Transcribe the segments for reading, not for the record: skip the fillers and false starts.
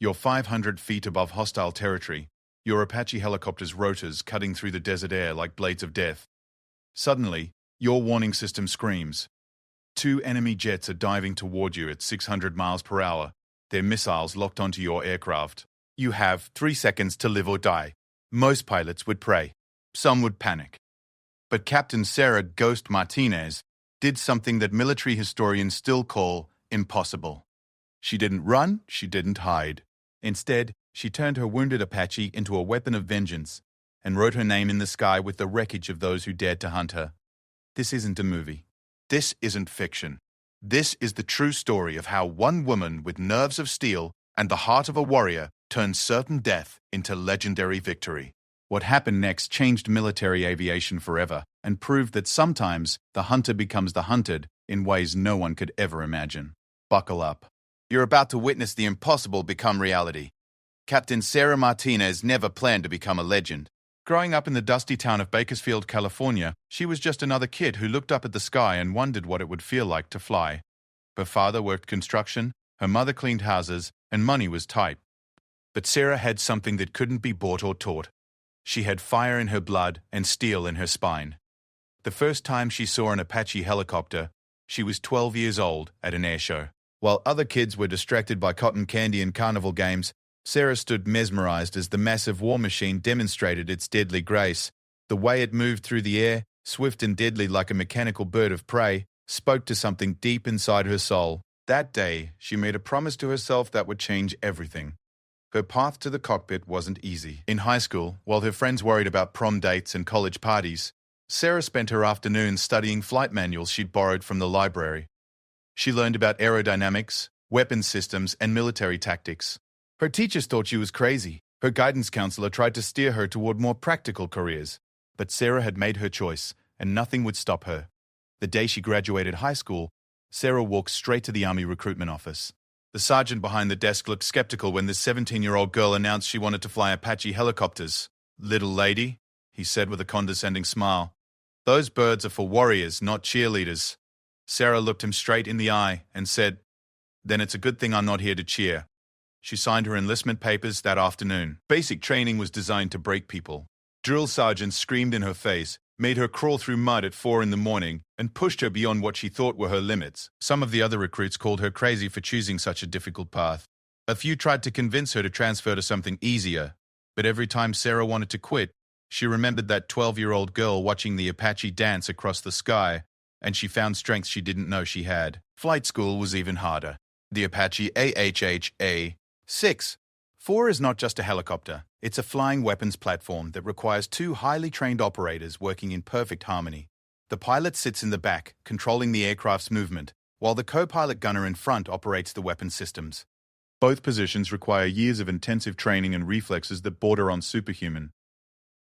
You're 500 feet above hostile territory, your Apache helicopter's rotors cutting through the desert air like blades of death. Suddenly, your warning system screams. 2 enemy jets are diving toward you at 600 miles per hour, their missiles locked onto your aircraft. You have 3 seconds to live or die. Most pilots would pray. Some would panic. But Captain Sarah "Ghost" Martinez did something that military historians still call impossible. She didn't run, she didn't hide. Instead, she turned her wounded Apache into a weapon of vengeance and wrote her name in the sky with the wreckage of those who dared to hunt her. This isn't a movie. This isn't fiction. This is the true story of how one woman with nerves of steel and the heart of a warrior turned certain death into legendary victory. What happened next changed military aviation forever and proved that sometimes the hunter becomes the hunted in ways no one could ever imagine. Buckle up. You're about to witness the impossible become reality. Captain Sarah Martinez never planned to become a legend. Growing up in the dusty town of Bakersfield, California, she was just another kid who looked up at the sky and wondered what it would feel like to fly. Her father worked construction, her mother cleaned houses, and money was tight. But Sarah had something that couldn't be bought or taught. She had fire in her blood and steel in her spine. The first time she saw an Apache helicopter, she was 12 years old at an air show. While other kids were distracted by cotton candy and carnival games, Sarah stood mesmerized as the massive war machine demonstrated its deadly grace. The way it moved through the air, swift and deadly like a mechanical bird of prey, spoke to something deep inside her soul. That day, she made a promise to herself that would change everything. Her path to the cockpit wasn't easy. In high school, while her friends worried about prom dates and college parties, Sarah spent her afternoons studying flight manuals she'd borrowed from the library. She learned about aerodynamics, weapons systems, and military tactics. Her teachers thought she was crazy. Her guidance counselor tried to steer her toward more practical careers. But Sarah had made her choice, and nothing would stop her. The day she graduated high school, Sarah walked straight to the Army recruitment office. The sergeant behind the desk looked skeptical when this 17-year-old girl announced she wanted to fly Apache helicopters. "Little lady," he said with a condescending smile, "those birds are for warriors, not cheerleaders." Sarah looked him straight in the eye and said, "Then it's a good thing I'm not here to cheer." She signed her enlistment papers that afternoon. Basic training was designed to break people. Drill sergeants screamed in her face, made her crawl through mud at 4 in the morning, and pushed her beyond what she thought were her limits. Some of the other recruits called her crazy for choosing such a difficult path. A few tried to convince her to transfer to something easier, but every time Sarah wanted to quit, she remembered that 12-year-old girl watching the Apache dance across the sky, and she found strength she didn't know she had. Flight school was even harder. The Apache AHH-A-6 4 is not just a helicopter. It's a flying weapons platform that requires 2 highly trained operators working in perfect harmony. The pilot sits in the back, controlling the aircraft's movement, while the co-pilot gunner in front operates the weapon systems. Both positions require years of intensive training and reflexes that border on superhuman.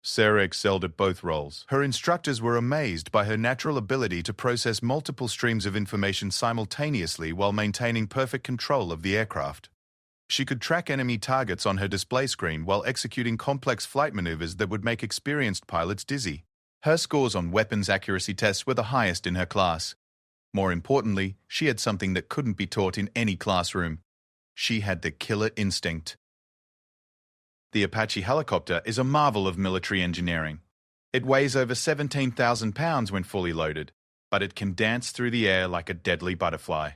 Sarah excelled at both roles. Her instructors were amazed by her natural ability to process multiple streams of information simultaneously while maintaining perfect control of the aircraft. She could track enemy targets on her display screen while executing complex flight maneuvers that would make experienced pilots dizzy. Her scores on weapons accuracy tests were the highest in her class. More importantly, she had something that couldn't be taught in any classroom. She had the killer instinct. The Apache helicopter is a marvel of military engineering. It weighs over 17,000 pounds when fully loaded, but it can dance through the air like a deadly butterfly.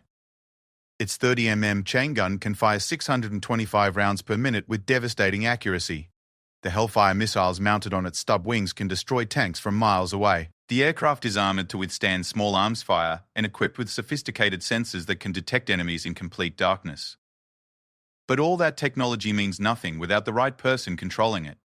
Its 30mm chain gun can fire 625 rounds per minute with devastating accuracy. The Hellfire missiles mounted on its stub wings can destroy tanks from miles away. The aircraft is armored to withstand small arms fire and equipped with sophisticated sensors that can detect enemies in complete darkness. But all that technology means nothing without the right person controlling it.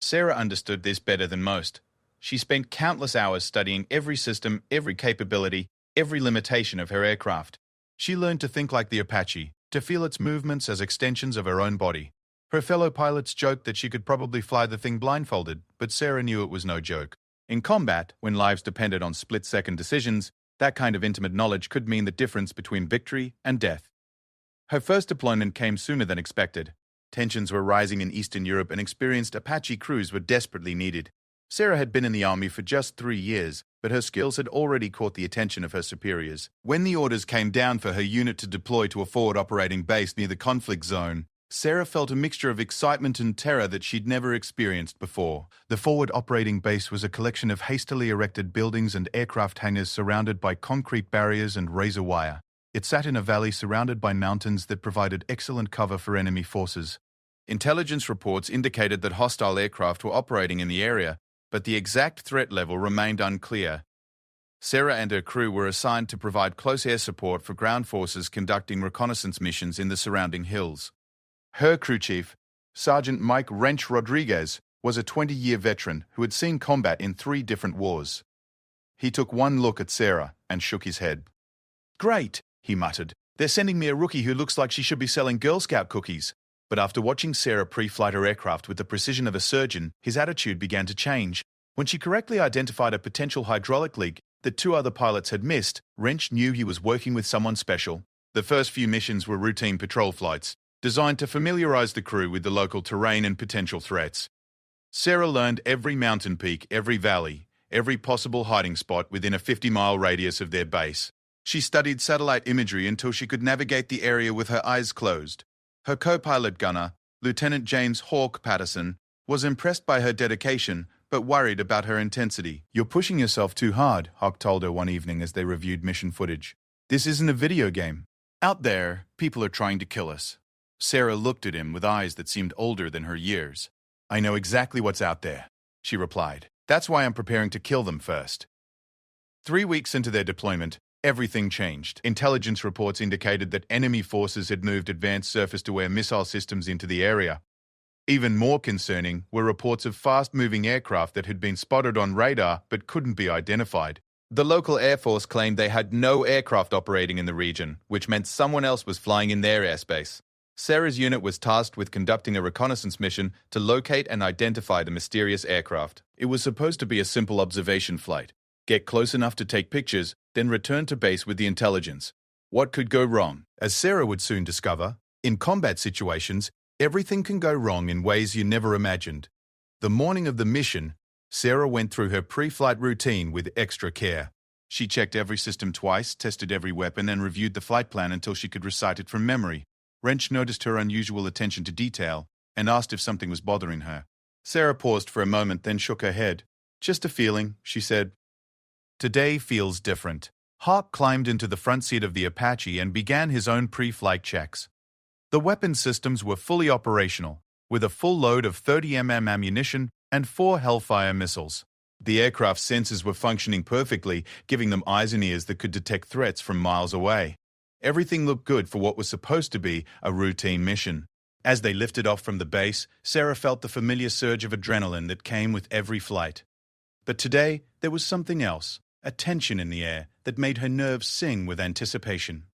Sarah understood this better than most. She spent countless hours studying every system, every capability, every limitation of her aircraft. She learned to think like the Apache, to feel its movements as extensions of her own body. Her fellow pilots joked that she could probably fly the thing blindfolded, but Sarah knew it was no joke. In combat, when lives depended on split-second decisions, that kind of intimate knowledge could mean the difference between victory and death. Her first deployment came sooner than expected. Tensions were rising in Eastern Europe and experienced Apache crews were desperately needed. Sarah had been in the Army for just 3 years, but her skills had already caught the attention of her superiors. When the orders came down for her unit to deploy to a forward operating base near the conflict zone, Sarah felt a mixture of excitement and terror that she'd never experienced before. The forward operating base was a collection of hastily erected buildings and aircraft hangars surrounded by concrete barriers and razor wire. It sat in a valley surrounded by mountains that provided excellent cover for enemy forces. Intelligence reports indicated that hostile aircraft were operating in the area, but the exact threat level remained unclear. Sarah and her crew were assigned to provide close air support for ground forces conducting reconnaissance missions in the surrounding hills. Her crew chief, Sergeant Mike Wrench Rodriguez, was a 20-year veteran who had seen combat in 3 different wars. He took one look at Sarah and shook his head. "Great," he muttered. "They're sending me a rookie who looks like she should be selling Girl Scout cookies." But after watching Sarah pre-flight her aircraft with the precision of a surgeon, his attitude began to change. When she correctly identified a potential hydraulic leak that 2 other pilots had missed, Wrench knew he was working with someone special. The first few missions were routine patrol flights, designed to familiarize the crew with the local terrain and potential threats. Sarah learned every mountain peak, every valley, every possible hiding spot within a 50-mile radius of their base. She studied satellite imagery until she could navigate the area with her eyes closed. Her co-pilot gunner, Lieutenant James Hawk Patterson, was impressed by her dedication, but worried about her intensity. "You're pushing yourself too hard," Hawk told her one evening as they reviewed mission footage. "This isn't a video game. Out there, people are trying to kill us." Sarah looked at him with eyes that seemed older than her years. "I know exactly what's out there," she replied. "That's why I'm preparing to kill them first." 3 weeks into their deployment, everything changed. Intelligence reports indicated that enemy forces had moved advanced surface-to-air missile systems into the area. Even more concerning were reports of fast-moving aircraft that had been spotted on radar but couldn't be identified. The local Air Force claimed they had no aircraft operating in the region, which meant someone else was flying in their airspace. Sarah's unit was tasked with conducting a reconnaissance mission to locate and identify the mysterious aircraft. It was supposed to be a simple observation flight. Get close enough to take pictures, then return to base with the intelligence. What could go wrong? As Sarah would soon discover, in combat situations, everything can go wrong in ways you never imagined. The morning of the mission, Sarah went through her pre-flight routine with extra care. She checked every system twice, tested every weapon, and reviewed the flight plan until she could recite it from memory. Wrench noticed her unusual attention to detail and asked if something was bothering her. Sarah paused for a moment, then shook her head. "Just a feeling," she said. "Today feels different." Hawk climbed into the front seat of the Apache and began his own pre-flight checks. The weapon systems were fully operational, with a full load of 30mm ammunition and 4 Hellfire missiles. The aircraft's sensors were functioning perfectly, giving them eyes and ears that could detect threats from miles away. Everything looked good for what was supposed to be a routine mission. As they lifted off from the base, Sarah felt the familiar surge of adrenaline that came with every flight. But today, there was something else, a tension in the air that made her nerves sing with anticipation.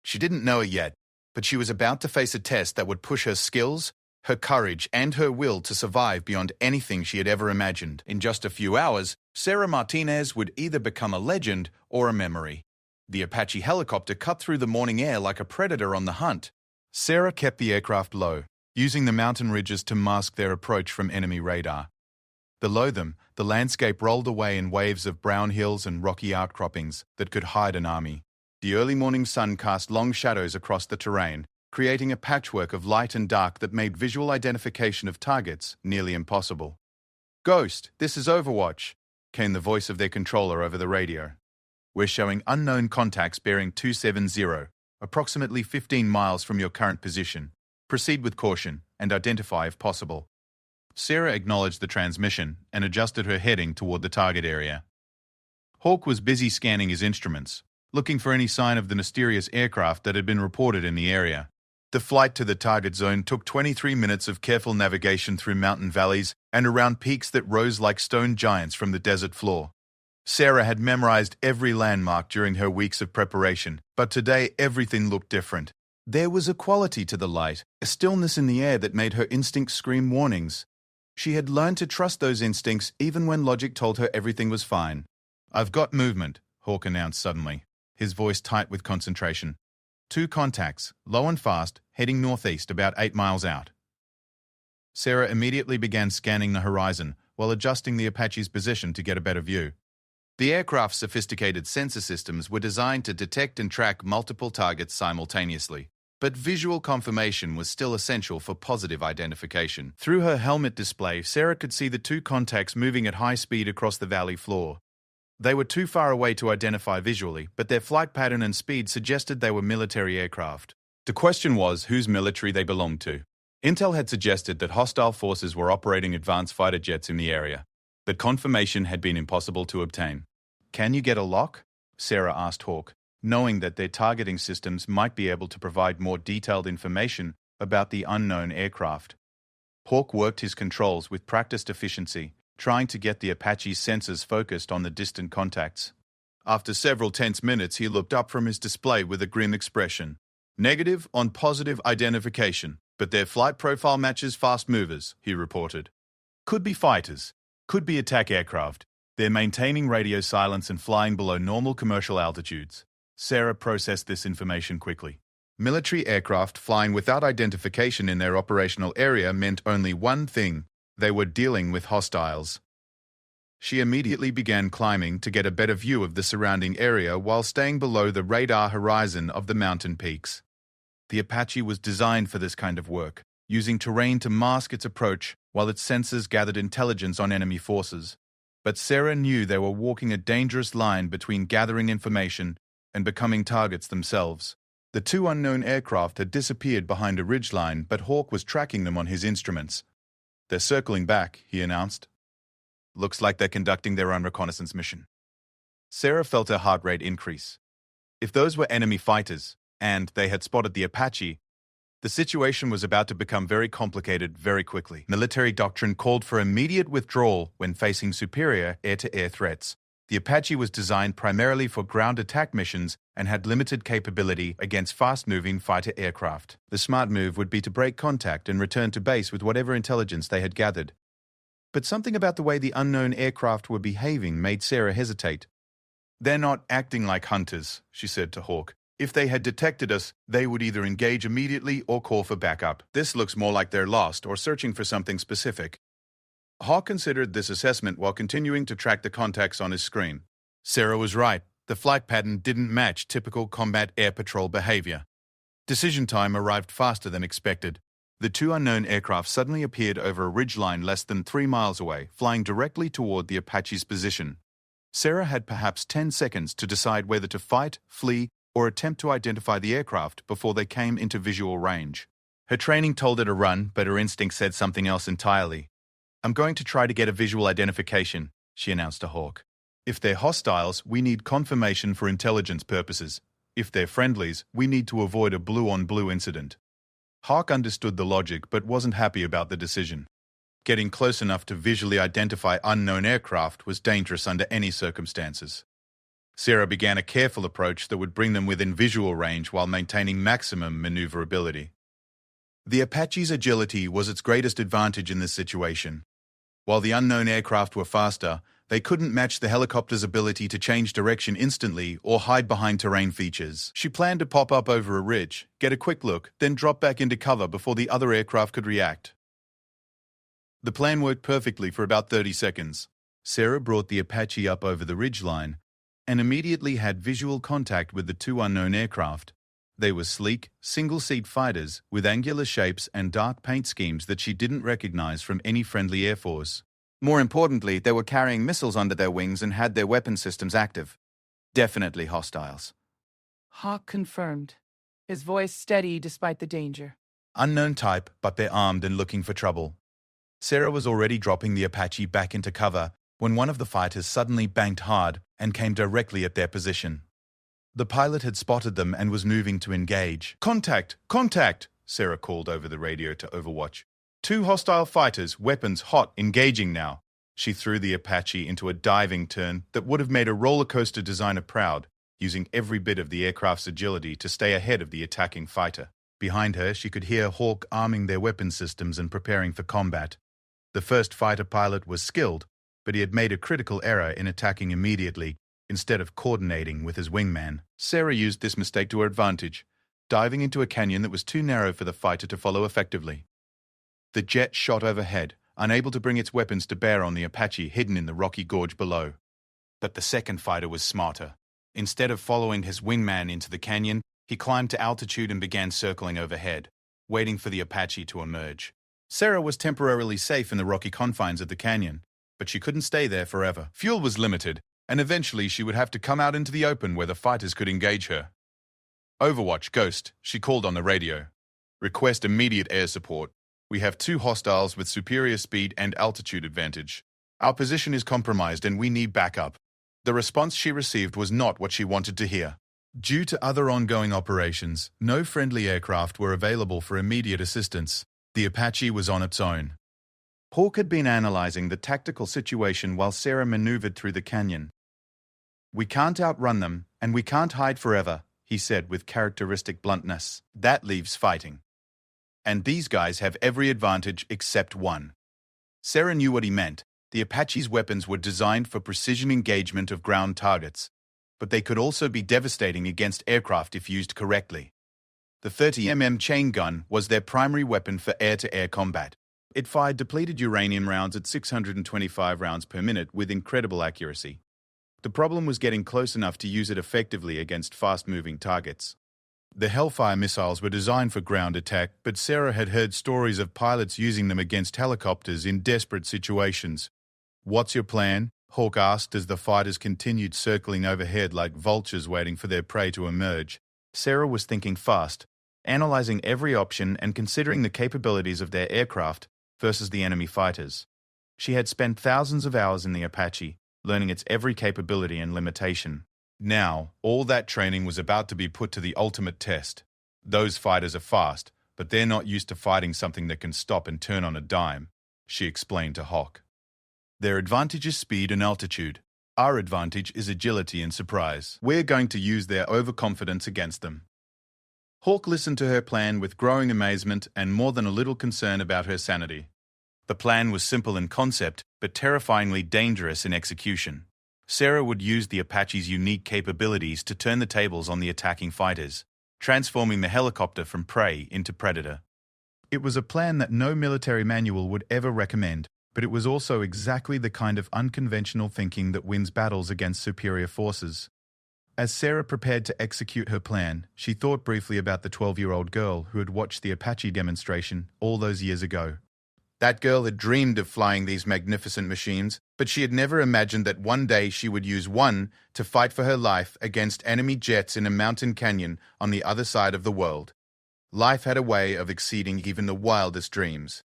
She didn't know it yet, but she was about to face a test that would push her skills, her courage, and her will to survive beyond anything she had ever imagined. In just a few hours, Sarah Martinez would either become a legend or a memory. The Apache helicopter cut through the morning air like a predator on the hunt. Sarah kept the aircraft low, using the mountain ridges to mask their approach from enemy radar. Below them, the landscape rolled away in waves of brown hills and rocky outcroppings that could hide an army. The early morning sun cast long shadows across the terrain, creating a patchwork of light and dark that made visual identification of targets nearly impossible. "Ghost, this is Overwatch," came the voice of their controller over the radio. "We're showing unknown contacts bearing 270, approximately 15 miles from your current position. Proceed with caution and identify if possible." Sarah acknowledged the transmission and adjusted her heading toward the target area. Hawk was busy scanning his instruments, looking for any sign of the mysterious aircraft that had been reported in the area. The flight to the target zone took 23 minutes of careful navigation through mountain valleys and around peaks that rose like stone giants from the desert floor. Sarah had memorized every landmark during her weeks of preparation, but today everything looked different. There was a quality to the light, a stillness in the air that made her instincts scream warnings. She had learned to trust those instincts even when logic told her everything was fine. "I've got movement," Hawk announced suddenly, his voice tight with concentration. 2 contacts, low and fast, heading northeast about 8 miles out. Sarah immediately began scanning the horizon while adjusting the Apache's position to get a better view. The aircraft's sophisticated sensor systems were designed to detect and track multiple targets simultaneously. But visual confirmation was still essential for positive identification. Through her helmet display, Sarah could see the two contacts moving at high speed across the valley floor. They were too far away to identify visually, but their flight pattern and speed suggested they were military aircraft. The question was whose military they belonged to. Intel had suggested that hostile forces were operating advanced fighter jets in the area, but confirmation had been impossible to obtain. "Can you get a lock?" Sarah asked Hawk, knowing that their targeting systems might be able to provide more detailed information about the unknown aircraft. Hawk worked his controls with practiced efficiency, trying to get the Apache's sensors focused on the distant contacts. After several tense minutes, he looked up from his display with a grim expression. "Negative on positive identification, but their flight profile matches fast movers," he reported. "Could be fighters, could be attack aircraft. They're maintaining radio silence and flying below normal commercial altitudes." Sarah processed this information quickly. Military aircraft flying without identification in their operational area meant only one thing: they were dealing with hostiles. She immediately began climbing to get a better view of the surrounding area while staying below the radar horizon of the mountain peaks. The Apache was designed for this kind of work, using terrain to mask its approach while its sensors gathered intelligence on enemy forces. But Sarah knew they were walking a dangerous line between gathering information and becoming targets themselves. The two unknown aircraft had disappeared behind a ridgeline, but Hawk was tracking them on his instruments. "They're circling back," he announced. "Looks like they're conducting their own reconnaissance mission." Sarah felt her heart rate increase. If those were enemy fighters, and they had spotted the Apache, the situation was about to become very complicated very quickly. Military doctrine called for immediate withdrawal when facing superior air-to-air threats. The Apache was designed primarily for ground attack missions and had limited capability against fast-moving fighter aircraft. The smart move would be to break contact and return to base with whatever intelligence they had gathered. But something about the way the unknown aircraft were behaving made Sarah hesitate. "They're not acting like hunters," she said to Hawk. "If they had detected us, they would either engage immediately or call for backup. This looks more like they're lost or searching for something specific." Hawk considered this assessment while continuing to track the contacts on his screen. Sarah was right. The flight pattern didn't match typical combat air patrol behavior. Decision time arrived faster than expected. The two unknown aircraft suddenly appeared over a ridgeline less than 3 miles away, flying directly toward the Apache's position. Sarah had perhaps 10 seconds to decide whether to fight, flee, or attempt to identify the aircraft before they came into visual range. Her training told her to run, but her instinct said something else entirely. "I'm going to try to get a visual identification," she announced to Hawk. "If they're hostiles, we need confirmation for intelligence purposes. If they're friendlies, we need to avoid a blue-on-blue incident." Hawk understood the logic but wasn't happy about the decision. Getting close enough to visually identify unknown aircraft was dangerous under any circumstances. Sarah began a careful approach that would bring them within visual range while maintaining maximum maneuverability. The Apache's agility was its greatest advantage in this situation. While the unknown aircraft were faster, they couldn't match the helicopter's ability to change direction instantly or hide behind terrain features. She planned to pop up over a ridge, get a quick look, then drop back into cover before the other aircraft could react. The plan worked perfectly for about 30 seconds. Sarah brought the Apache up over the ridgeline and immediately had visual contact with the two unknown aircraft. They were sleek, single-seat fighters with angular shapes and dark paint schemes that she didn't recognize from any friendly air force. More importantly, they were carrying missiles under their wings and had their weapon systems active. Definitely hostiles. Hawk confirmed, his voice steady despite the danger. Unknown type, but they're armed and looking for trouble. Sarah was already dropping the Apache back into cover when one of the fighters suddenly banked hard and came directly at their position. The pilot had spotted them and was moving to engage. "Contact! Contact!" Sarah called over the radio to Overwatch. "Two hostile fighters, weapons hot, engaging now." She threw the Apache into a diving turn that would have made a roller coaster designer proud, using every bit of the aircraft's agility to stay ahead of the attacking fighter. Behind her, she could hear Hawk arming their weapon systems and preparing for combat. The first fighter pilot was skilled, but he had made a critical error in attacking immediately, instead of coordinating with his wingman. Sarah used this mistake to her advantage, diving into a canyon that was too narrow for the fighter to follow effectively. The jet shot overhead, unable to bring its weapons to bear on the Apache hidden in the rocky gorge below. But the second fighter was smarter. Instead of following his wingman into the canyon, He climbed to altitude and began circling overhead, waiting for the Apache to emerge. Sarah was temporarily safe in the rocky confines of the canyon, but she couldn't stay there forever. Fuel was limited, and eventually she would have to come out into the open where the fighters could engage her. Overwatch, Ghost, she called on the radio. Request immediate air support. We have 2 hostiles with superior speed and altitude advantage. Our position is compromised and we need backup. The response she received was not what she wanted to hear. Due to other ongoing operations, no friendly aircraft were available for immediate assistance. The Apache was on its own. Hawk had been analyzing the tactical situation while Sarah maneuvered through the canyon. "We can't outrun them, and we can't hide forever," he said with characteristic bluntness. "That leaves fighting. And these guys have every advantage except one." Sarah knew what he meant. The Apache's weapons were designed for precision engagement of ground targets, but they could also be devastating against aircraft if used correctly. The 30mm chain gun was their primary weapon for air-to-air combat. It fired depleted uranium rounds at 625 rounds per minute with incredible accuracy. The problem was getting close enough to use it effectively against fast-moving targets. The Hellfire missiles were designed for ground attack, but Sarah had heard stories of pilots using them against helicopters in desperate situations. "What's your plan?" Hawk asked as the fighters continued circling overhead like vultures waiting for their prey to emerge. Sarah was thinking fast, analyzing every option and considering the capabilities of their aircraft versus the enemy fighters. She had spent thousands of hours in the Apache, learning its every capability and limitation. Now, all that training was about to be put to the ultimate test. "Those fighters are fast, but they're not used to fighting something that can stop and turn on a dime," she explained to Hawk. "Their advantage is speed and altitude. Our advantage is agility and surprise. We're going to use their overconfidence against them." Hawk listened to her plan with growing amazement and more than a little concern about her sanity. The plan was simple in concept, but terrifyingly dangerous in execution. Sarah would use the Apache's unique capabilities to turn the tables on the attacking fighters, transforming the helicopter from prey into predator. It was a plan that no military manual would ever recommend, but it was also exactly the kind of unconventional thinking that wins battles against superior forces. As Sarah prepared to execute her plan, she thought briefly about the 12-year-old girl who had watched the Apache demonstration all those years ago. That girl had dreamed of flying these magnificent machines, but she had never imagined that one day she would use one to fight for her life against enemy jets in a mountain canyon on the other side of the world. Life had a way of exceeding even the wildest dreams.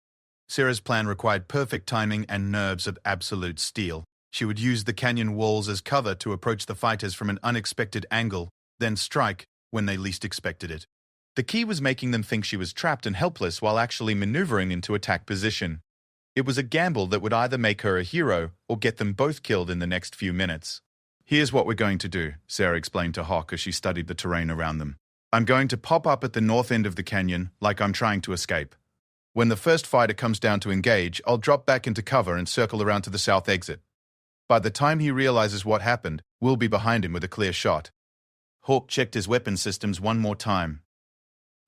Sarah's plan required perfect timing and nerves of absolute steel. She would use the canyon walls as cover to approach the fighters from an unexpected angle, then strike when they least expected it. The key was making them think she was trapped and helpless while actually maneuvering into attack position. It was a gamble that would either make her a hero or get them both killed in the next few minutes. "Here's what we're going to do," Sarah explained to Hawk as she studied the terrain around them. "I'm going to pop up at the north end of the canyon like I'm trying to escape. When the first fighter comes down to engage, I'll drop back into cover and circle around to the south exit. By the time he realizes what happened, we'll be behind him with a clear shot." Hawk checked his weapon systems one more time.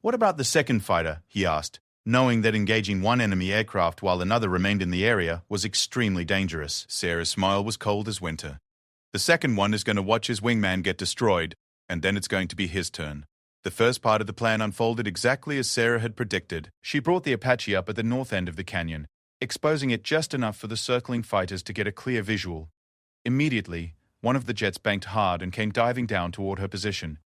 "What about the second fighter?" he asked, knowing that engaging one enemy aircraft while another remained in the area was extremely dangerous. Sarah's smile was cold as winter. "The second one is going to watch his wingman get destroyed, and then it's going to be his turn." The first part of the plan unfolded exactly as Sarah had predicted. She brought the Apache up at the north end of the canyon, exposing it just enough for the circling fighters to get a clear visual. Immediately, one of the jets banked hard and came diving down toward her position,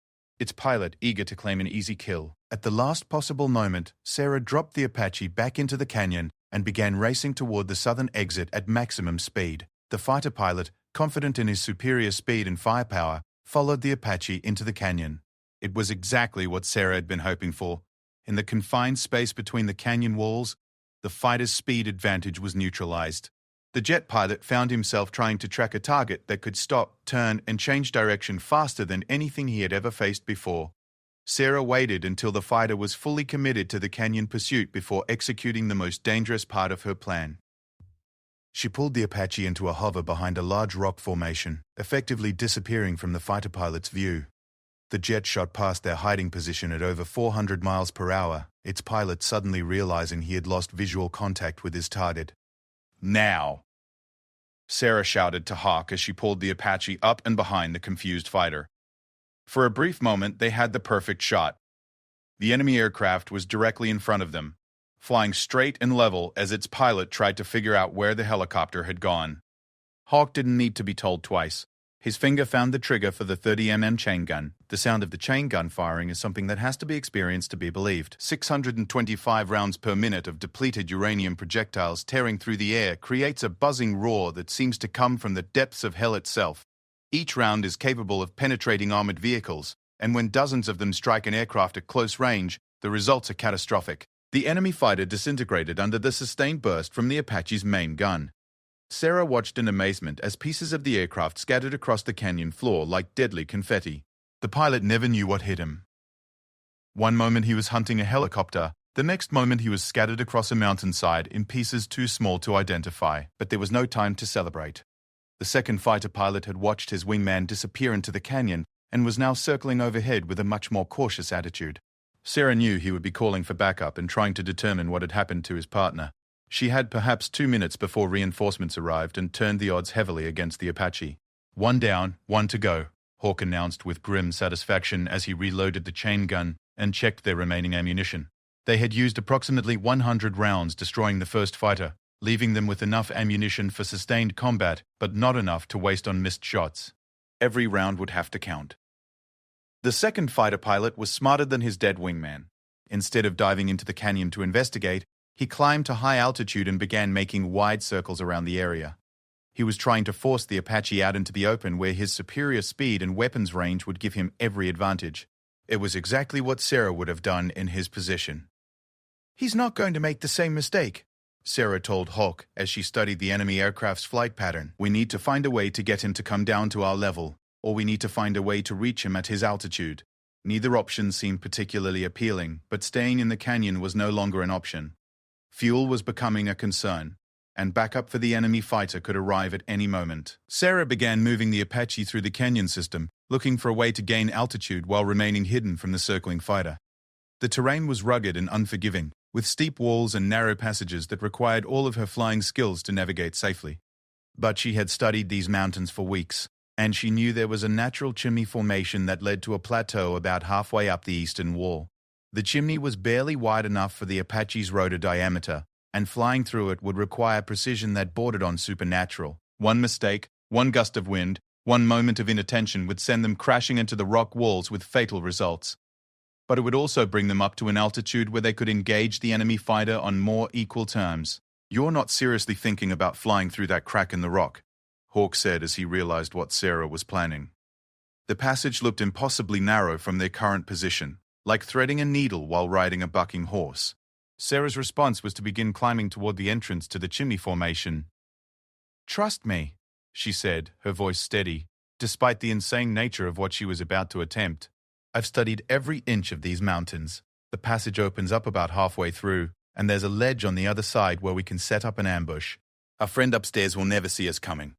its pilot eager to claim an easy kill. At the last possible moment, Sarah dropped the Apache back into the canyon and began racing toward the southern exit at maximum speed. The fighter pilot, confident in his superior speed and firepower, followed the Apache into the canyon. It was exactly what Sarah had been hoping for. In the confined space between the canyon walls, the fighter's speed advantage was neutralized. The jet pilot found himself trying to track a target that could stop, turn, and change direction faster than anything he had ever faced before. Sarah waited until the fighter was fully committed to the canyon pursuit before executing the most dangerous part of her plan. She pulled the Apache into a hover behind a large rock formation, effectively disappearing from the fighter pilot's view. The jet shot past their hiding position at over 400 miles per hour, its pilot suddenly realizing he had lost visual contact with his target. "Now!" Sarah shouted to Hawk as she pulled the Apache up and behind the confused fighter. For a brief moment, they had the perfect shot. The enemy aircraft was directly in front of them, flying straight and level as its pilot tried to figure out where the helicopter had gone. Hawk didn't need to be told twice. His finger found the trigger for the 30mm chain gun. The sound of the chain gun firing is something that has to be experienced to be believed. 625 rounds per minute of depleted uranium projectiles tearing through the air creates a buzzing roar that seems to come from the depths of hell itself. Each round is capable of penetrating armored vehicles, and when dozens of them strike an aircraft at close range, the results are catastrophic. The enemy fighter disintegrated under the sustained burst from the Apache's main gun. Sarah watched in amazement as pieces of the aircraft scattered across the canyon floor like deadly confetti. The pilot never knew what hit him. One moment he was hunting a helicopter, the next moment he was scattered across a mountainside in pieces too small to identify, but there was no time to celebrate. The second fighter pilot had watched his wingman disappear into the canyon and was now circling overhead with a much more cautious attitude. Sarah knew he would be calling for backup and trying to determine what had happened to his partner. She had perhaps 2 minutes before reinforcements arrived and turned the odds heavily against the Apache. 1 down, 1 to go, Hawk announced with grim satisfaction as he reloaded the chain gun and checked their remaining ammunition. They had used approximately 100 rounds destroying the first fighter, leaving them with enough ammunition for sustained combat, but not enough to waste on missed shots. Every round would have to count. The second fighter pilot was smarter than his dead wingman. Instead of diving into the canyon to investigate, he climbed to high altitude and began making wide circles around the area. He was trying to force the Apache out into the open where his superior speed and weapons range would give him every advantage. It was exactly what Sarah would have done in his position. "He's not going to make the same mistake," Sarah told Hawk as she studied the enemy aircraft's flight pattern. "We need to find a way to get him to come down to our level, or we need to find a way to reach him at his altitude." Neither option seemed particularly appealing, but staying in the canyon was no longer an option. Fuel was becoming a concern, and backup for the enemy fighter could arrive at any moment. Sarah began moving the Apache through the canyon system, looking for a way to gain altitude while remaining hidden from the circling fighter. The terrain was rugged and unforgiving, with steep walls and narrow passages that required all of her flying skills to navigate safely. But she had studied these mountains for weeks, and she knew there was a natural chimney formation that led to a plateau about halfway up the eastern wall. The chimney was barely wide enough for the Apache's rotor diameter, and flying through it would require precision that bordered on supernatural. One mistake, one gust of wind, one moment of inattention would send them crashing into the rock walls with fatal results. But it would also bring them up to an altitude where they could engage the enemy fighter on more equal terms. "You're not seriously thinking about flying through that crack in the rock," Hawk said as he realized what Sarah was planning. The passage looked impossibly narrow from their current position, like threading a needle while riding a bucking horse. Sarah's response was to begin climbing toward the entrance to the chimney formation. "Trust me," she said, her voice steady, despite the insane nature of what she was about to attempt. "I've studied every inch of these mountains. The passage opens up about halfway through, and there's a ledge on the other side where we can set up an ambush. Our friend upstairs will never see us coming."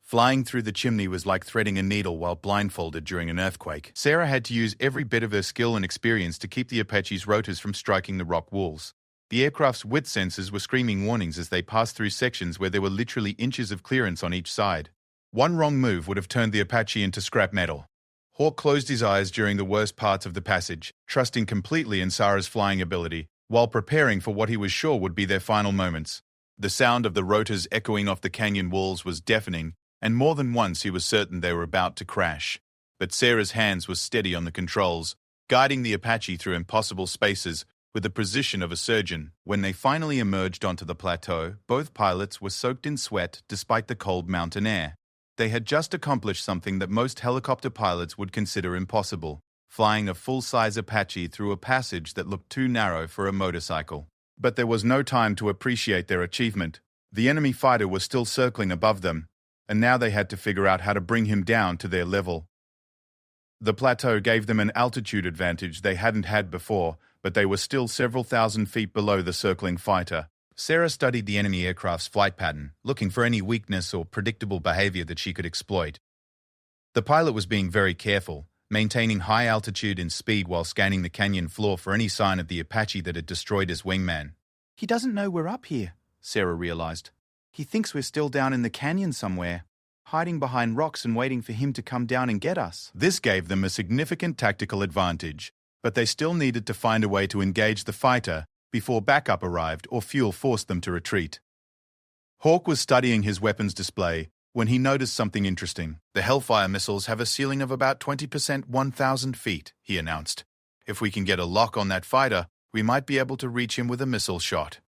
Flying through the chimney was like threading a needle while blindfolded during an earthquake. Sarah had to use every bit of her skill and experience to keep the Apache's rotors from striking the rock walls. The aircraft's width sensors were screaming warnings as they passed through sections where there were literally inches of clearance on each side. One wrong move would have turned the Apache into scrap metal. Hawk closed his eyes during the worst parts of the passage, trusting completely in Sarah's flying ability, while preparing for what he was sure would be their final moments. The sound of the rotors echoing off the canyon walls was deafening, and more than once he was certain they were about to crash. But Sarah's hands were steady on the controls, guiding the Apache through impossible spaces with the precision of a surgeon. When they finally emerged onto the plateau, both pilots were soaked in sweat despite the cold mountain air. They had just accomplished something that most helicopter pilots would consider impossible, flying a full-size Apache through a passage that looked too narrow for a motorcycle. But there was no time to appreciate their achievement. The enemy fighter was still circling above them, and now they had to figure out how to bring him down to their level. The plateau gave them an altitude advantage they hadn't had before, but they were still several thousand feet below the circling fighter. Sarah studied the enemy aircraft's flight pattern, looking for any weakness or predictable behavior that she could exploit. The pilot was being very careful, maintaining high altitude and speed while scanning the canyon floor for any sign of the Apache that had destroyed his wingman. "He doesn't know we're up here," Sarah realized. "He thinks we're still down in the canyon somewhere." hiding behind rocks and waiting for him to come down and get us. This gave them a significant tactical advantage, but they still needed to find a way to engage the fighter before backup arrived or fuel forced them to retreat. Hawk was studying his weapons display when he noticed something interesting. "The Hellfire missiles have a ceiling of about 20%, 1,000 feet, he announced. "If we can get a lock on that fighter, we might be able to reach him with a missile shot."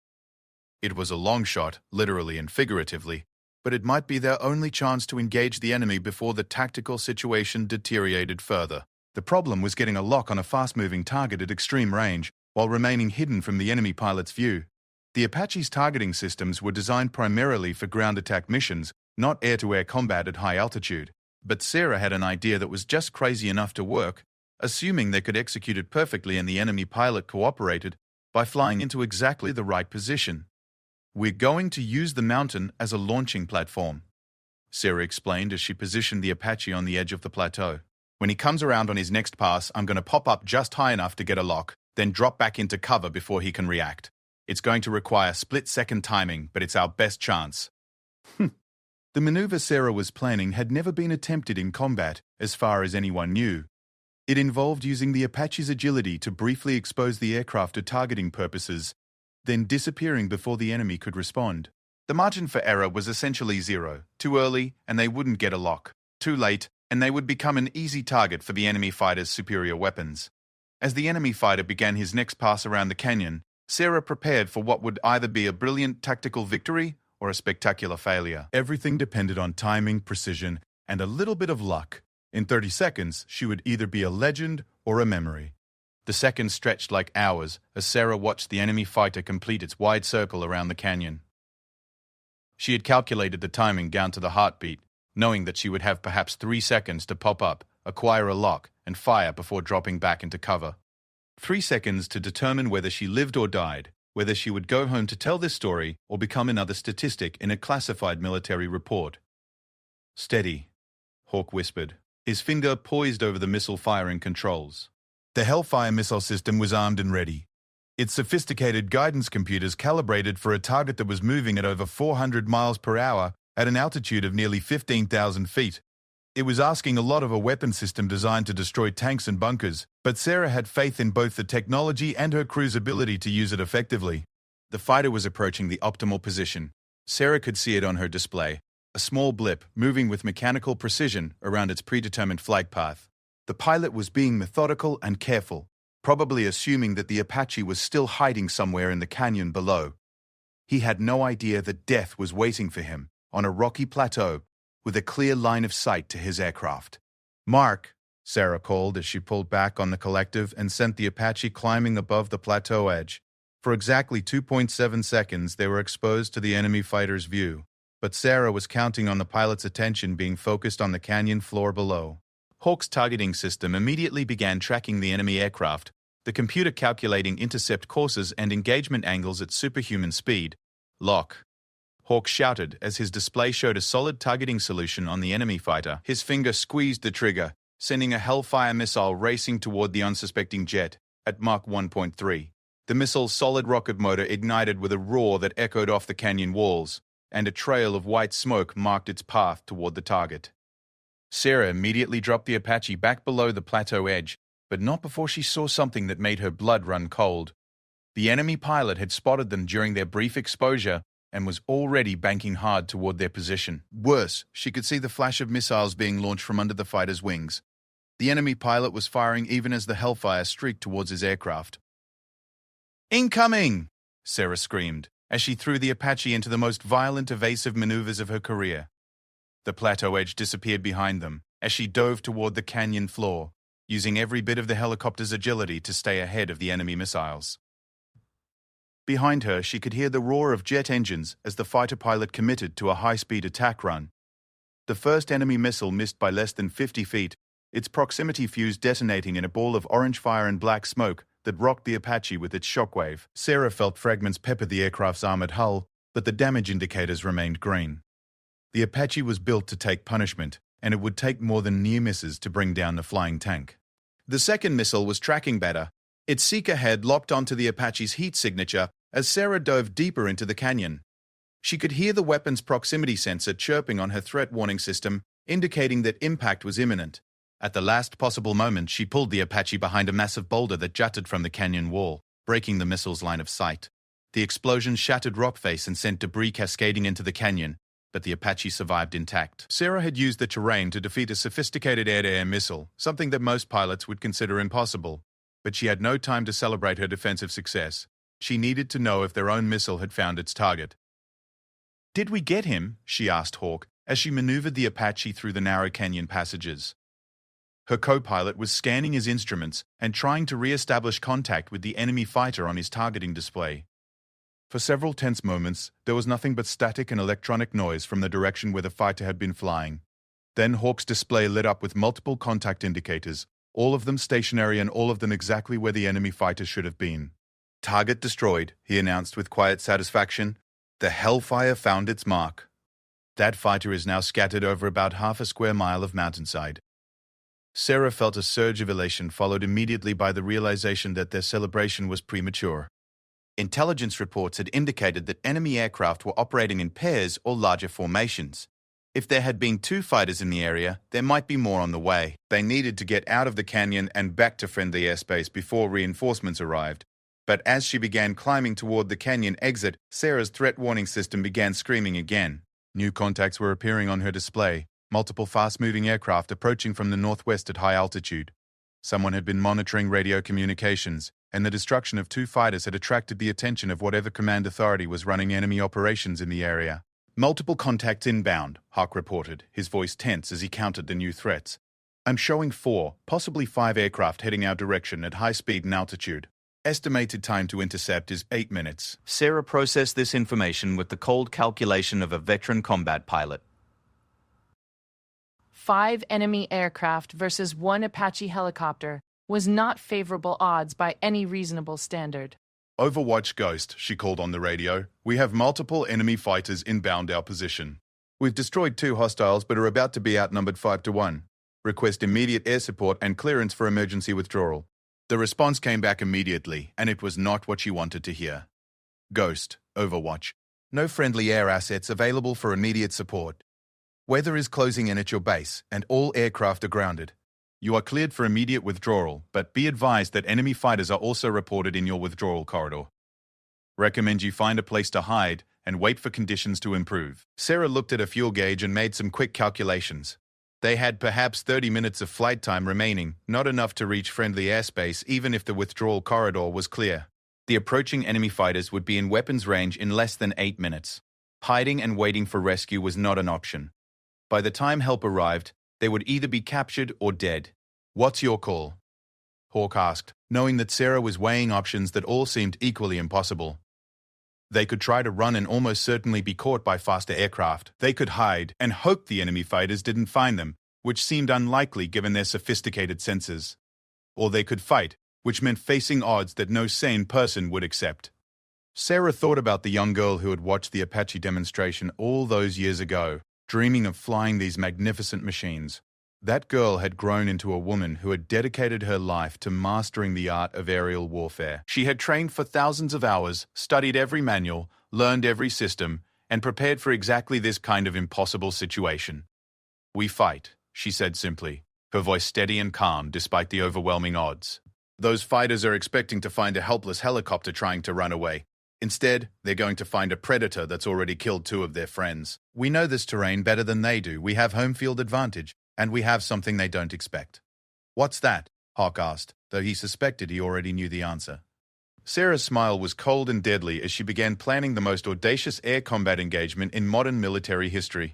It was a long shot, literally and figuratively, but it might be their only chance to engage the enemy before the tactical situation deteriorated further. The problem was getting a lock on a fast-moving target at extreme range while remaining hidden from the enemy pilot's view. The Apache's targeting systems were designed primarily for ground attack missions, not air-to-air combat at high altitude. But Sarah had an idea that was just crazy enough to work, assuming they could execute it perfectly and the enemy pilot cooperated by flying into exactly the right position. "We're going to use the mountain as a launching platform," Sarah explained as she positioned the Apache on the edge of the plateau. "When he comes around on his next pass, I'm going to pop up just high enough to get a lock, then drop back into cover before he can react. It's going to require split-second timing, but it's our best chance." The maneuver Sarah was planning had never been attempted in combat, as far as anyone knew. It involved using the Apache's agility to briefly expose the aircraft to targeting purposes, then disappearing before the enemy could respond. The margin for error was essentially zero. Too early, and they wouldn't get a lock. Too late, and they would become an easy target for the enemy fighter's superior weapons. As the enemy fighter began his next pass around the canyon, Sarah prepared for what would either be a brilliant tactical victory or a spectacular failure. Everything depended on timing, precision, and a little bit of luck. In 30 seconds, she would either be a legend or a memory. The seconds stretched like hours as Sarah watched the enemy fighter complete its wide circle around the canyon. She had calculated the timing down to the heartbeat, knowing that she would have perhaps 3 seconds to pop up, acquire a lock, and fire before dropping back into cover. 3 seconds to determine whether she lived or died, whether she would go home to tell this story or become another statistic in a classified military report. "Steady," Hawk whispered, his finger poised over the missile firing controls. The Hellfire missile system was armed and ready. Its sophisticated guidance computers calibrated for a target that was moving at over 400 miles per hour at an altitude of nearly 15,000 feet. It was asking a lot of a weapon system designed to destroy tanks and bunkers, but Sarah had faith in both the technology and her crew's ability to use it effectively. The fighter was approaching the optimal position. Sarah could see it on her display, a small blip moving with mechanical precision around its predetermined flight path. The pilot was being methodical and careful, probably assuming that the Apache was still hiding somewhere in the canyon below. He had no idea that death was waiting for him on a rocky plateau with a clear line of sight to his aircraft. "Mark," Sarah called as she pulled back on the collective and sent the Apache climbing above the plateau edge. For exactly 2.7 seconds, they were exposed to the enemy fighter's view, but Sarah was counting on the pilot's attention being focused on the canyon floor below. Hawk's targeting system immediately began tracking the enemy aircraft, the computer calculating intercept courses and engagement angles at superhuman speed. "Lock," Hawk shouted as his display showed a solid targeting solution on the enemy fighter. His finger squeezed the trigger, sending a Hellfire missile racing toward the unsuspecting jet at Mach 1.3. The missile's solid rocket motor ignited with a roar that echoed off the canyon walls, and a trail of white smoke marked its path toward the target. Sarah immediately dropped the Apache back below the plateau edge, but not before she saw something that made her blood run cold. The enemy pilot had spotted them during their brief exposure and was already banking hard toward their position. Worse, she could see the flash of missiles being launched from under the fighter's wings. The enemy pilot was firing even as the Hellfire streaked towards his aircraft. "Incoming!" Sarah screamed, as she threw the Apache into the most violent evasive maneuvers of her career. The plateau edge disappeared behind them as she dove toward the canyon floor, using every bit of the helicopter's agility to stay ahead of the enemy missiles. Behind her, she could hear the roar of jet engines as the fighter pilot committed to a high-speed attack run. The first enemy missile missed by less than 50 feet, its proximity fuse detonating in a ball of orange fire and black smoke that rocked the Apache with its shockwave. Sarah felt fragments pepper the aircraft's armored hull, but the damage indicators remained green. The Apache was built to take punishment, and it would take more than near misses to bring down the flying tank. The second missile was tracking better. Its seeker head locked onto the Apache's heat signature as Sarah dove deeper into the canyon. She could hear the weapon's proximity sensor chirping on her threat warning system, indicating that impact was imminent. At the last possible moment, she pulled the Apache behind a massive boulder that jutted from the canyon wall, breaking the missile's line of sight. The explosion shattered rock face and sent debris cascading into the canyon, but the Apache survived intact. Sarah had used the terrain to defeat a sophisticated air-to-air missile, something that most pilots would consider impossible. But she had no time to celebrate her defensive success. She needed to know if their own missile had found its target. "Did we get him?" she asked Hawk, as she maneuvered the Apache through the narrow canyon passages. Her co-pilot was scanning his instruments and trying to re-establish contact with the enemy fighter on his targeting display. For several tense moments, there was nothing but static and electronic noise from the direction where the fighter had been flying. Then Hawk's display lit up with multiple contact indicators, all of them stationary and all of them exactly where the enemy fighter should have been. "Target destroyed," he announced with quiet satisfaction. "The Hellfire found its mark." That fighter is now scattered over about half a square mile of mountainside. Sarah felt a surge of elation followed immediately by the realization that their celebration was premature. Intelligence reports had indicated that enemy aircraft were operating in pairs or larger formations. If there had been 2 fighters in the area, there might be more on the way. They needed to get out of the canyon and back to friendly airspace before reinforcements arrived. But as she began climbing toward the canyon exit, Sarah's threat warning system began screaming again. New contacts were appearing on her display, multiple fast-moving aircraft approaching from the northwest at high altitude. Someone had been monitoring radio communications, and the destruction of 2 fighters had attracted the attention of whatever command authority was running enemy operations in the area. "Multiple contacts inbound," Hawk reported, his voice tense as he counted the new threats. "I'm showing 4, possibly 5 aircraft heading our direction at high speed and altitude. Estimated time to intercept is 8 minutes. Sarah processed this information with the cold calculation of a veteran combat pilot. 5 enemy aircraft versus 1 Apache helicopter was not favorable odds by any reasonable standard. "Overwatch Ghost," she called on the radio. "We have multiple enemy fighters inbound our position. We've destroyed 2 hostiles but are about to be outnumbered 5-1. Request immediate air support and clearance for emergency withdrawal." The response came back immediately, and it was not what she wanted to hear. "Ghost, Overwatch. No friendly air assets available for immediate support. Weather is closing in at your base, and all aircraft are grounded. You are cleared for immediate withdrawal, but be advised that enemy fighters are also reported in your withdrawal corridor. Recommend you find a place to hide and wait for conditions to improve." Sarah looked at a fuel gauge and made some quick calculations. They had perhaps 30 minutes of flight time remaining, not enough to reach friendly airspace even if the withdrawal corridor was clear. The approaching enemy fighters would be in weapons range in less than 8 minutes. Hiding and waiting for rescue was not an option. By the time help arrived, they would either be captured or dead. "What's your call?" Hawk asked, knowing that Sarah was weighing options that all seemed equally impossible. They could try to run and almost certainly be caught by faster aircraft. They could hide and hope the enemy fighters didn't find them, which seemed unlikely given their sophisticated sensors. Or they could fight, which meant facing odds that no sane person would accept. Sarah thought about the young girl who had watched the Apache demonstration all those years ago, dreaming of flying these magnificent machines. That girl had grown into a woman who had dedicated her life to mastering the art of aerial warfare. She had trained for thousands of hours, studied every manual, learned every system, and prepared for exactly this kind of impossible situation. "We fight," she said simply, her voice steady and calm despite the overwhelming odds. "Those fighters are expecting to find a helpless helicopter trying to run away. Instead, they're going to find a predator that's already killed 2 of their friends. We know this terrain better than they do. We have home field advantage. And we have something they don't expect." "What's that?" Hawk asked, though he suspected he already knew the answer. Sarah's smile was cold and deadly as she began planning the most audacious air combat engagement in modern military history.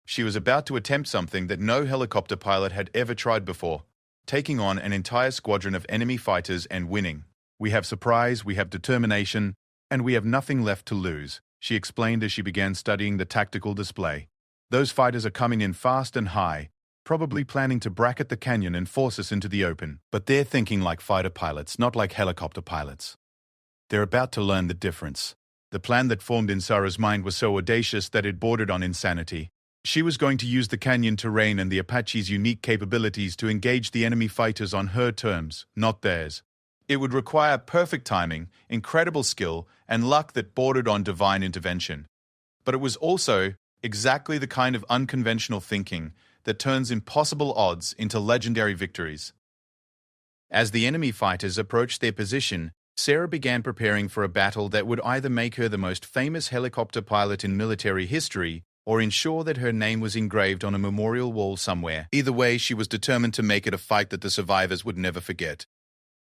She was about to attempt something that no helicopter pilot had ever tried before, taking on an entire squadron of enemy fighters and winning. "We have surprise, we have determination, and we have nothing left to lose," she explained as she began studying the tactical display. "Those fighters are coming in fast and high, probably planning to bracket the canyon and force us into the open. But they're thinking like fighter pilots, not like helicopter pilots. They're about to learn the difference." The plan that formed in Sarah's mind was so audacious that it bordered on insanity. She was going to use the canyon terrain and the Apache's unique capabilities to engage the enemy fighters on her terms, not theirs. It would require perfect timing, incredible skill, and luck that bordered on divine intervention. But it was also exactly the kind of unconventional thinking that turns impossible odds into legendary victories. As the enemy fighters approached their position, Sarah began preparing for a battle that would either make her the most famous helicopter pilot in military history or ensure that her name was engraved on a memorial wall somewhere. Either way, she was determined to make it a fight that the survivors would never forget.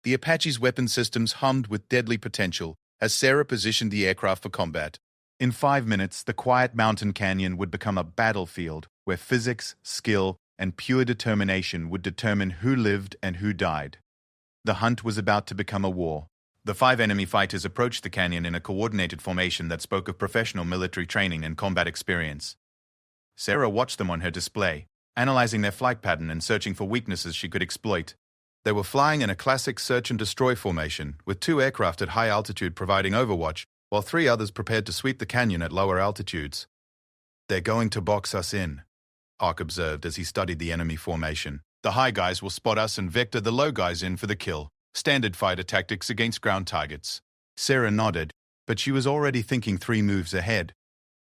The Apache's weapon systems hummed with deadly potential as Sarah positioned the aircraft for combat. In 5 minutes, the quiet mountain canyon would become a battlefield where physics, skill, and pure determination would determine who lived and who died. The hunt was about to become a war. The 5 enemy fighters approached the canyon in a coordinated formation that spoke of professional military training and combat experience. Sarah watched them on her display, analyzing their flight pattern and searching for weaknesses she could exploit. They were flying in a classic search-and-destroy formation, with 2 aircraft at high altitude providing overwatch, while 3 others prepared to sweep the canyon at lower altitudes. "They're going to box us in," Ark observed as he studied the enemy formation. "The high guys will spot us and vector the low guys in for the kill. Standard fighter tactics against ground targets." Sarah nodded, but she was already thinking 3 moves ahead.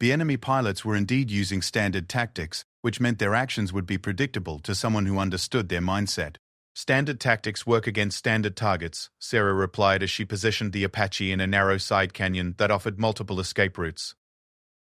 The enemy pilots were indeed using standard tactics, which meant their actions would be predictable to someone who understood their mindset. "Standard tactics work against standard targets," Sarah replied as she positioned the Apache in a narrow side canyon that offered multiple escape routes.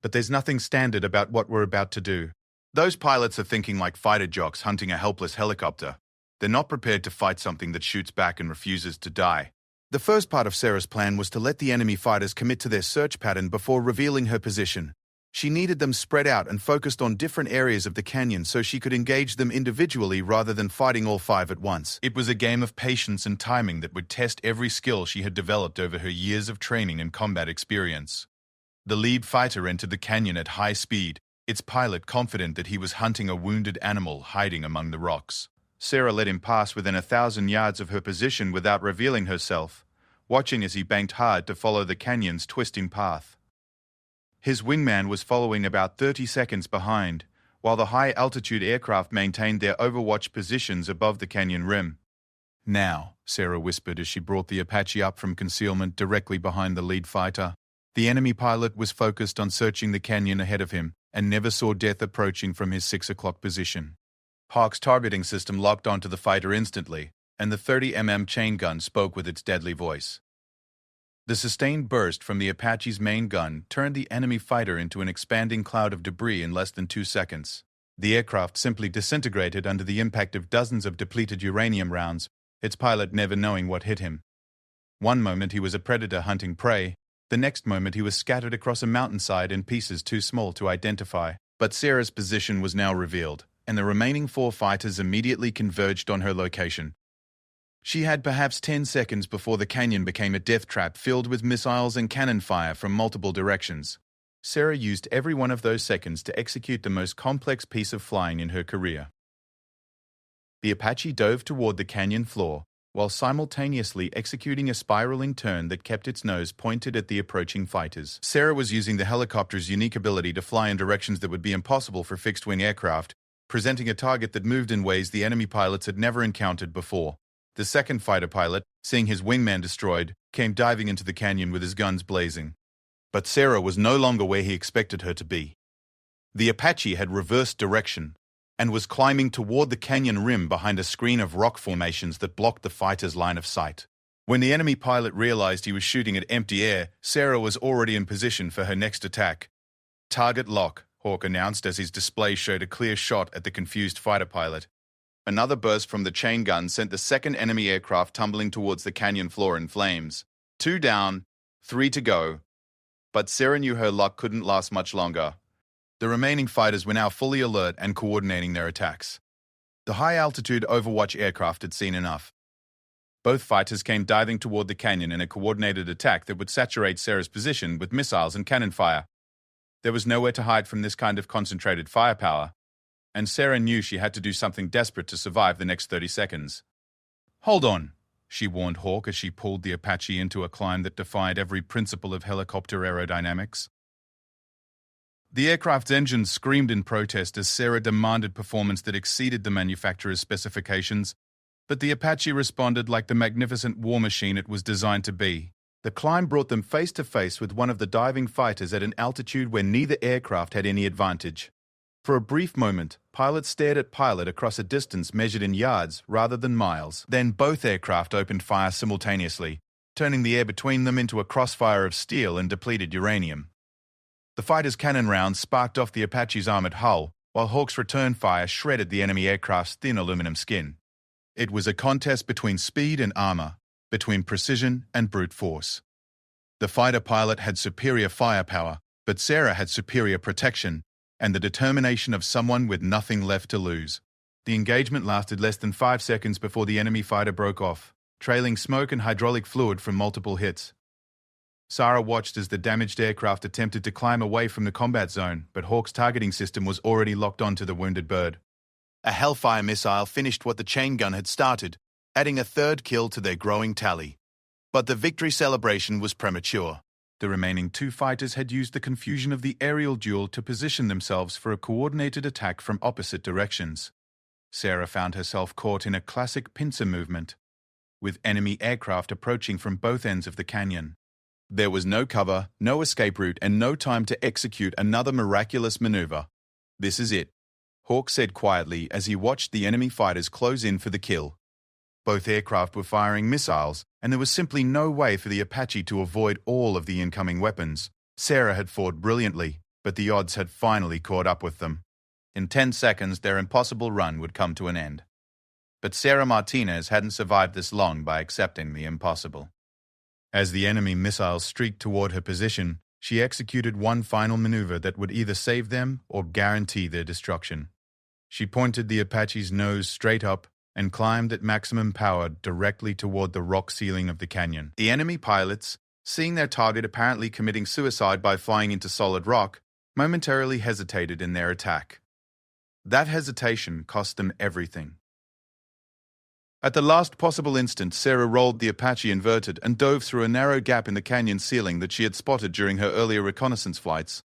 "But there's nothing standard about what we're about to do. Those pilots are thinking like fighter jocks hunting a helpless helicopter. They're not prepared to fight something that shoots back and refuses to die." The first part of Sarah's plan was to let the enemy fighters commit to their search pattern before revealing her position. She needed them spread out and focused on different areas of the canyon so she could engage them individually rather than fighting all 5 at once. It was a game of patience and timing that would test every skill she had developed over her years of training and combat experience. The lead fighter entered the canyon at high speed, its pilot confident that he was hunting a wounded animal hiding among the rocks. Sarah let him pass within 1,000 yards of her position without revealing herself, watching as he banked hard to follow the canyon's twisting path. His wingman was following about 30 seconds behind, while the high-altitude aircraft maintained their overwatch positions above the canyon rim. "Now," Sarah whispered as she brought the Apache up from concealment directly behind the lead fighter. The enemy pilot was focused on searching the canyon ahead of him and never saw death approaching from his 6 o'clock position. Hawk's targeting system locked onto the fighter instantly, and the 30mm chain gun spoke with its deadly voice. The sustained burst from the Apache's main gun turned the enemy fighter into an expanding cloud of debris in less than 2 seconds. The aircraft simply disintegrated under the impact of dozens of depleted uranium rounds, its pilot never knowing what hit him. One moment he was a predator hunting prey, the next moment he was scattered across a mountainside in pieces too small to identify. But Sarah's position was now revealed, and the remaining 4 fighters immediately converged on her location. She had perhaps 10 seconds before the canyon became a death trap filled with missiles and cannon fire from multiple directions. Sarah used every one of those seconds to execute the most complex piece of flying in her career. The Apache dove toward the canyon floor, while simultaneously executing a spiraling turn that kept its nose pointed at the approaching fighters. Sarah was using the helicopter's unique ability to fly in directions that would be impossible for fixed-wing aircraft, presenting a target that moved in ways the enemy pilots had never encountered before. The second fighter pilot, seeing his wingman destroyed, came diving into the canyon with his guns blazing. But Sarah was no longer where he expected her to be. The Apache had reversed direction and was climbing toward the canyon rim behind a screen of rock formations that blocked the fighter's line of sight. When the enemy pilot realized he was shooting at empty air, Sarah was already in position for her next attack. "Target lock," Hawk announced as his display showed a clear shot at the confused fighter pilot. Another burst from the chain gun sent the second enemy aircraft tumbling towards the canyon floor in flames. 2 down, 3 to go. But Sarah knew her luck couldn't last much longer. The remaining fighters were now fully alert and coordinating their attacks. The high-altitude Overwatch aircraft had seen enough. Both fighters came diving toward the canyon in a coordinated attack that would saturate Sarah's position with missiles and cannon fire. There was nowhere to hide from this kind of concentrated firepower, and Sarah knew she had to do something desperate to survive the next 30 seconds. "Hold on," she warned Hawk as she pulled the Apache into a climb that defied every principle of helicopter aerodynamics. The aircraft's engines screamed in protest as Sarah demanded performance that exceeded the manufacturer's specifications, but the Apache responded like the magnificent war machine it was designed to be. The climb brought them face to face with one of the diving fighters at an altitude where neither aircraft had any advantage. For a brief moment, pilot stared at pilot across a distance measured in yards rather than miles. Then both aircraft opened fire simultaneously, turning the air between them into a crossfire of steel and depleted uranium. The fighter's cannon rounds sparked off the Apache's armored hull, while Hawk's return fire shredded the enemy aircraft's thin aluminum skin. It was a contest between speed and armor, between precision and brute force. The fighter pilot had superior firepower, but Sarah had superior protection and the determination of someone with nothing left to lose. The engagement lasted less than 5 seconds before the enemy fighter broke off, trailing smoke and hydraulic fluid from multiple hits. Sarah watched as the damaged aircraft attempted to climb away from the combat zone, but Hawk's targeting system was already locked onto the wounded bird. A Hellfire missile finished what the chain gun had started, adding a third kill to their growing tally. But the victory celebration was premature. The remaining 2 fighters had used the confusion of the aerial duel to position themselves for a coordinated attack from opposite directions. Sarah found herself caught in a classic pincer movement, with enemy aircraft approaching from both ends of the canyon. There was no cover, no escape route, and no time to execute another miraculous maneuver. "This is it," Hawk said quietly as he watched the enemy fighters close in for the kill. Both aircraft were firing missiles, and there was simply no way for the Apache to avoid all of the incoming weapons. Sarah had fought brilliantly, but the odds had finally caught up with them. In 10 seconds, their impossible run would come to an end. But Sarah Martinez hadn't survived this long by accepting the impossible. As the enemy missiles streaked toward her position, she executed one final maneuver that would either save them or guarantee their destruction. She pointed the Apache's nose straight up and climbed at maximum power directly toward the rock ceiling of the canyon. The enemy pilots, seeing their target apparently committing suicide by flying into solid rock, momentarily hesitated in their attack. That hesitation cost them everything. At the last possible instant, Sarah rolled the Apache inverted and dove through a narrow gap in the canyon ceiling that she had spotted during her earlier reconnaissance flights.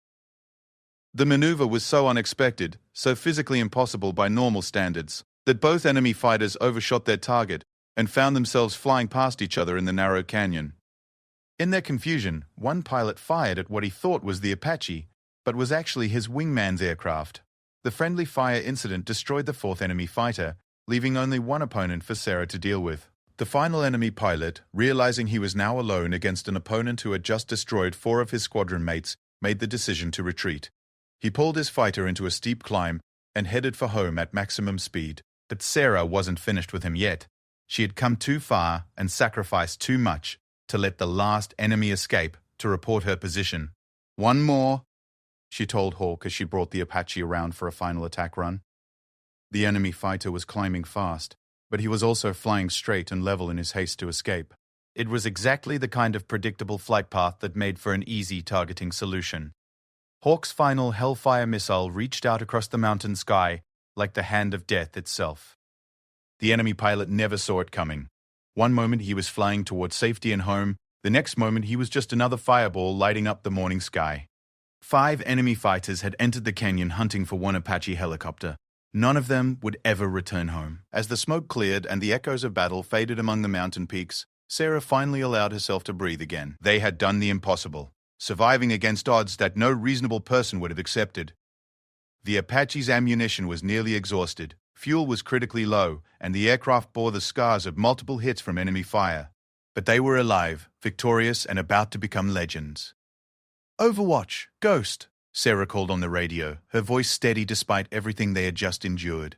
The maneuver was so unexpected, so physically impossible by normal standards, that both enemy fighters overshot their target and found themselves flying past each other in the narrow canyon. In their confusion, one pilot fired at what he thought was the Apache, but was actually his wingman's aircraft. The friendly fire incident destroyed the 4th enemy fighter, leaving only one opponent for Sarah to deal with. The final enemy pilot, realizing he was now alone against an opponent who had just destroyed 4 of his squadron mates, made the decision to retreat. He pulled his fighter into a steep climb and headed for home at maximum speed. But Sarah wasn't finished with him yet. She had come too far and sacrificed too much to let the last enemy escape to report her position. "One more," she told Hawk as she brought the Apache around for a final attack run. The enemy fighter was climbing fast, but he was also flying straight and level in his haste to escape. It was exactly the kind of predictable flight path that made for an easy targeting solution. Hawk's final Hellfire missile reached out across the mountain sky like the hand of death itself. The enemy pilot never saw it coming. One moment he was flying toward safety and home, the next moment he was just another fireball lighting up the morning sky. 5 enemy fighters had entered the canyon hunting for one Apache helicopter. None of them would ever return home. As the smoke cleared and the echoes of battle faded among the mountain peaks, Sarah finally allowed herself to breathe again. They had done the impossible, surviving against odds that no reasonable person would have accepted. The Apache's ammunition was nearly exhausted, fuel was critically low, and the aircraft bore the scars of multiple hits from enemy fire. But they were alive, victorious, and about to become legends. "Overwatch, Ghost," Sarah called on the radio, her voice steady despite everything they had just endured.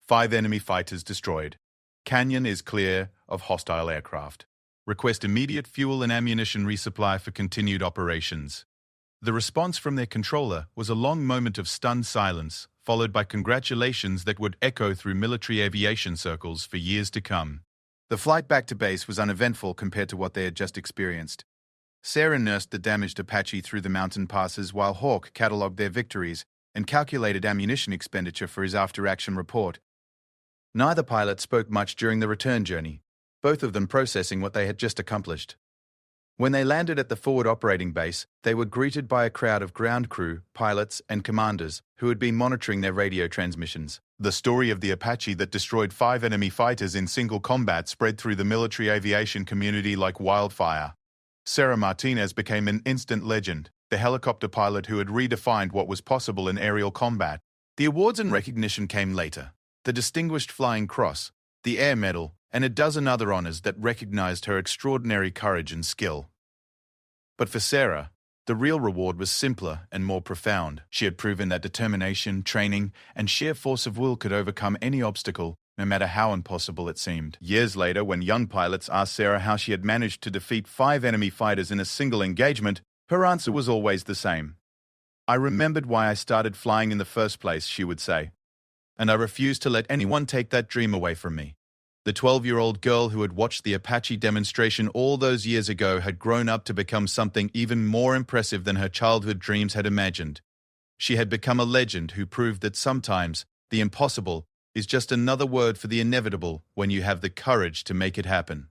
5 enemy fighters destroyed. Canyon is clear of hostile aircraft. Request immediate fuel and ammunition resupply for continued operations. The response from their controller was a long moment of stunned silence, followed by congratulations that would echo through military aviation circles for years to come. The flight back to base was uneventful compared to what they had just experienced. Sarah nursed the damaged Apache through the mountain passes while Hawk catalogued their victories and calculated ammunition expenditure for his after-action report. Neither pilot spoke much during the return journey, both of them processing what they had just accomplished. When they landed at the forward operating base, they were greeted by a crowd of ground crew, pilots, and commanders who had been monitoring their radio transmissions. The story of the Apache that destroyed 5 enemy fighters in single combat spread through the military aviation community like wildfire. Sarah Martinez became an instant legend, the helicopter pilot who had redefined what was possible in aerial combat. The awards and recognition came later. The Distinguished Flying Cross, the Air Medal, and a dozen other honors that recognized her extraordinary courage and skill. But for Sarah, the real reward was simpler and more profound. She had proven that determination, training, and sheer force of will could overcome any obstacle, no matter how impossible it seemed. Years later, when young pilots asked Sarah how she had managed to defeat 5 enemy fighters in a single engagement, her answer was always the same. "I remembered why I started flying in the first place," she would say, "and I refused to let anyone take that dream away from me." The 12-year-old girl who had watched the Apache demonstration all those years ago had grown up to become something even more impressive than her childhood dreams had imagined. She had become a legend who proved that sometimes the impossible is just another word for the inevitable when you have the courage to make it happen.